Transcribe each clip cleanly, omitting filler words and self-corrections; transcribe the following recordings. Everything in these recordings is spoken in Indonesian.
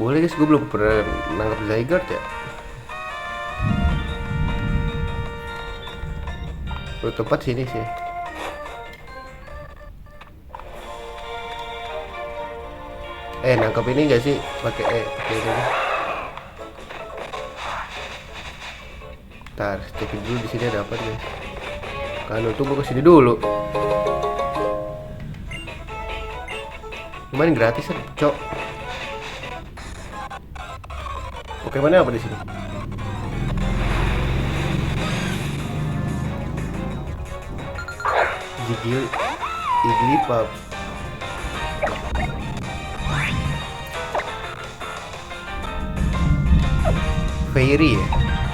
Boleh guys, gue belum pernah nangkap Zygarde ya. Baru tempat sini sih. Nangkap ini gak sih? Pakai ini. Ntar cekin dulu di sini ada apa guys. Kan untung gue kesini dulu. Lumayan gratisan, cok. Pokemon apa di sini? Jigglypuff. Fairy ya?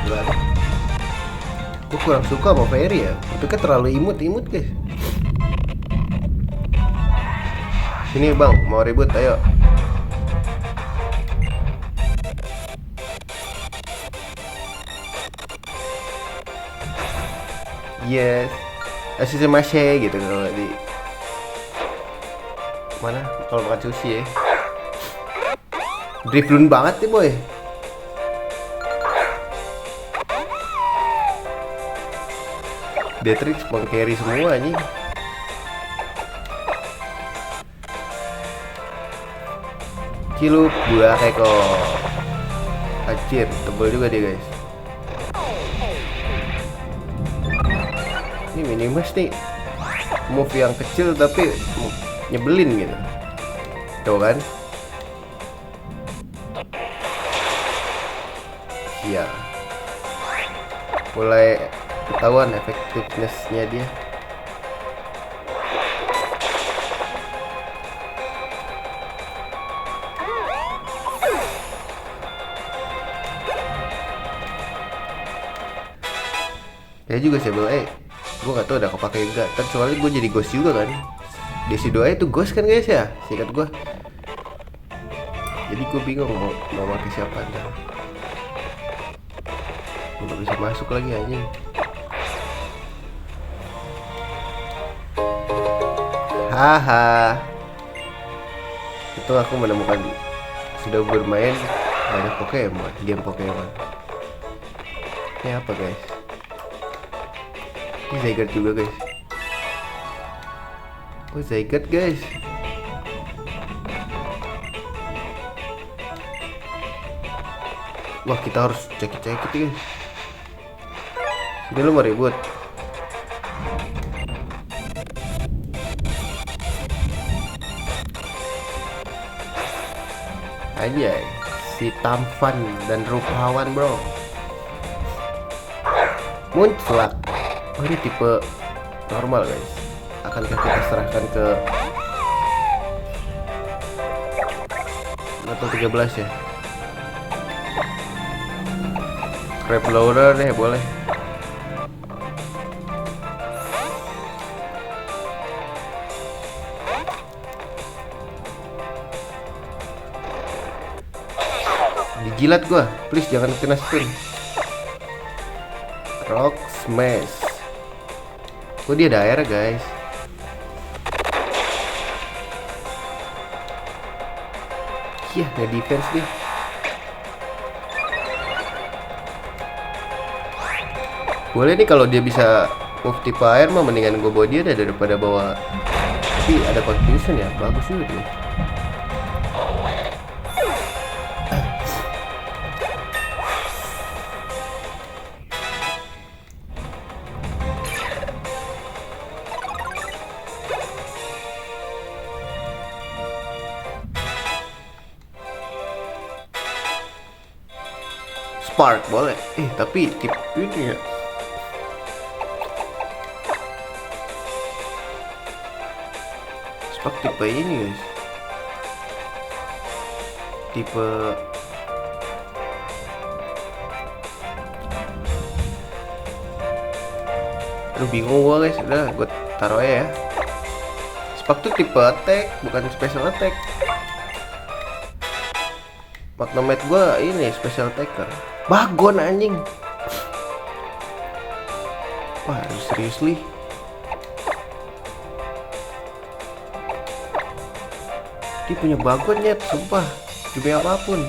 Enggak. Gue kurang suka sama Fairy ya. Itu kan terlalu imut guys. Sini bang, mau ribut ayo. Yes. Masih gitu kalau di mana kalau makan sushi ya. Driflun banget nih boy. Detrix meng-carry semua nih. Cilup buah keko. Anjir, tebel juga dia guys. Ini minimus nih. Move yang kecil tapi nyebelin gitu. Tuh kan? Iya. Mulai ketahuan efektivitasnya dia. Ya juga sih gue gak tau udah kepake enggak. Kan soalnya gue jadi ghost juga kan. Desi doa itu ghost kan guys ya, singkat gue. Jadi gue bingung mau pakai siapa dah. Nggak bisa masuk lagi anjing. Haha. Itu aku menemukan sudah bermain banyak Pokemon, game Pokemon. Ini apa guys? Ini Zygarde juga guys. Oh Zygarde guys. Wah kita harus cekit guys. Sini lu mau ribut. Aja si tampan dan rupawan bro. Munclak. Oh ini tipe normal guys. Akankah kita serahkan ke level 13 ya? Crab loader deh boleh. Dijilat gua, please jangan kena spin. Rock smash. Oh dia ada air guys. Iya nggak defense dia. Boleh nih kalau dia bisa move tipe air mah mendingan gue bawa dia daripada bawa. Tapi ada confusion ya, bagus juga dia. Spark boleh. Tapi tip ini ya. Spark tipe ini guys. Tipe aduh bingung gua guys. Udah gue taruh aja ya. Spark tuh tipe attack bukan special attack. Magnemite gua ini special attacker. Bagon anjing. Wah, seriously. Dia punya bagon ya, sumpah. demi apapun.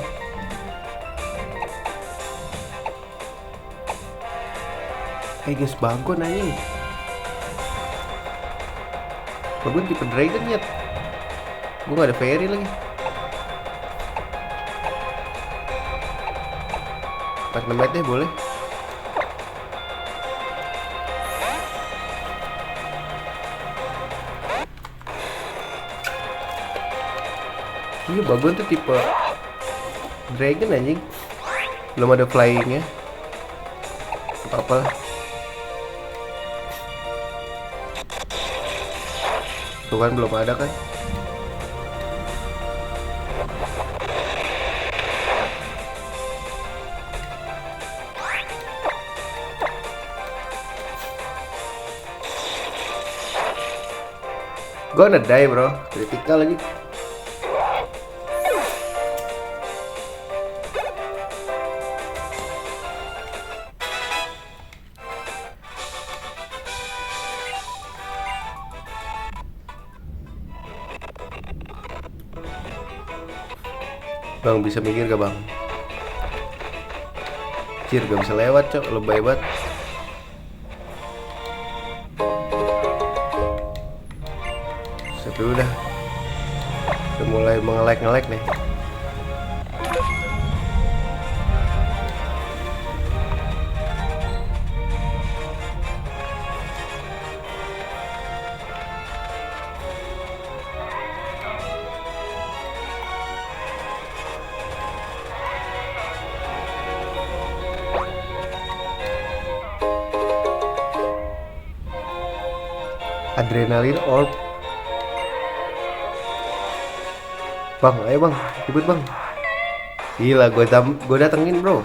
Guys, bagon anjing. Bagon tipe dragon ya. Gue gak ada fairy lagi. Pas nemet deh boleh. Iya, bagon tuh tipe dragon anjing. Belum ada flyingnya. Apa-apa lah. Tuh kan belum ada kan. Gonna die bro, critical lagi. Bang bisa mikir gak bang? Cir gak bisa lewat cok, lebay banget. Dulu udah mulai mengelek-ngelek nih. Adrenalin orb. Bang, ayo bang, ribut bang. Gila, gue datengin bro.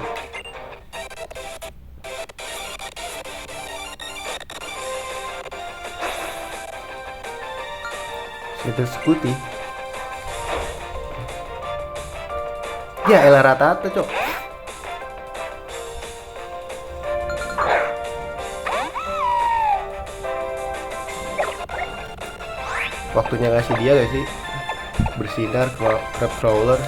Sudah sekuti. Ya elah rata-rata cok. Waktunya ngasih dia gak sih? Bersinar crab crawler.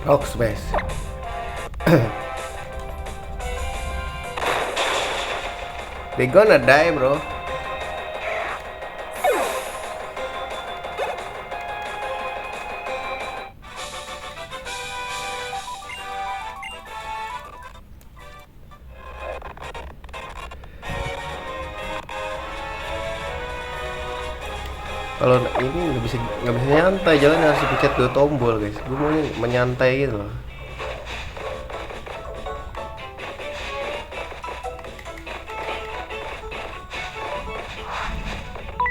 Rock smash. They gonna die bro. Kalau ini nggak bisa nyantai, jalan harus pencet 2 tombol guys. Gue mau menyantai gitu loh.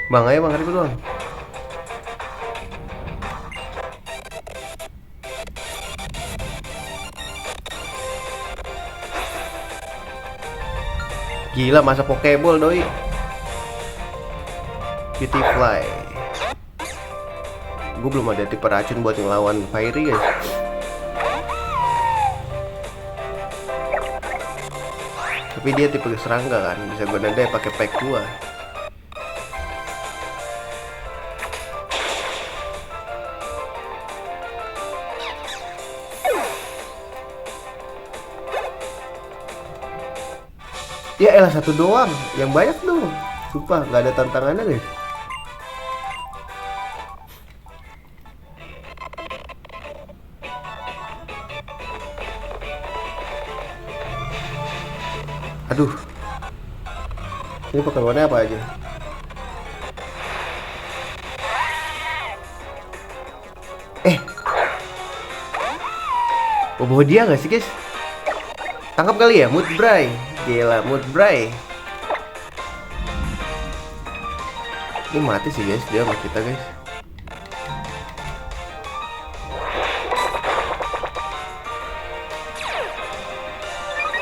Bang, ayo bang, ribut bang. Gila, masa pokeball doi. Beautifly. Gue belum ada tipe racun buat ngelawan Fairy guys. Tapi dia tipe serangga kan, bisa gue nada pakai pack 2. Ya elah, satu doang, yang banyak dong. Sumpah nggak ada tantangannya guys. Aduh, ini Pokemonnya apa aja? Bawa dia nggak sih guys? Tangkap kali ya, Mudbray. Gila, Mudbray. Ini mati sih guys, dia sama kita guys.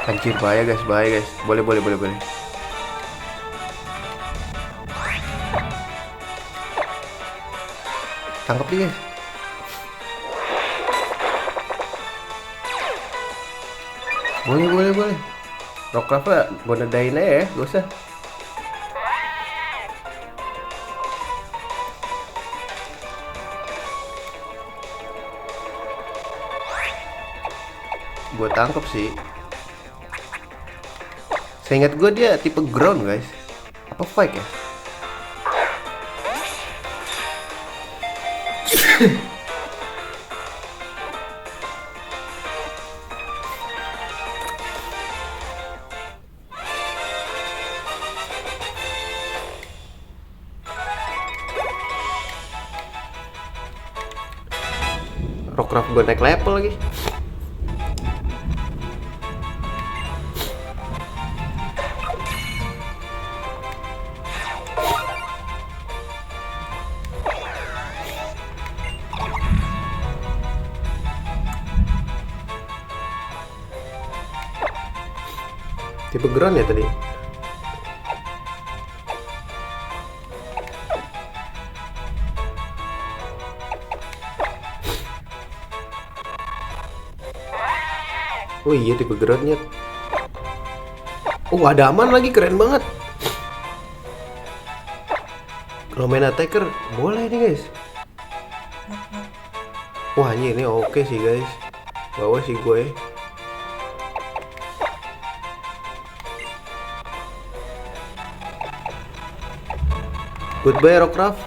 Anjir, bahaya guys. Boleh. Tangkap dia guys. Boleh, boleh, boleh. Rockcraft gue nedain aja ya, gak usah. Gue tangkep sih. Seingat gue dia tipe ground guys. Apa fight ya? Rockcraft gue naik level lagi. Tipe ground ya tadi. Oh iya tipe groundnya. Oh ada aman lagi, keren banget. Kalau main attacker boleh nih guys. Wah ini oke sih guys. Bawa sih gue. Goodbye Rockcraft.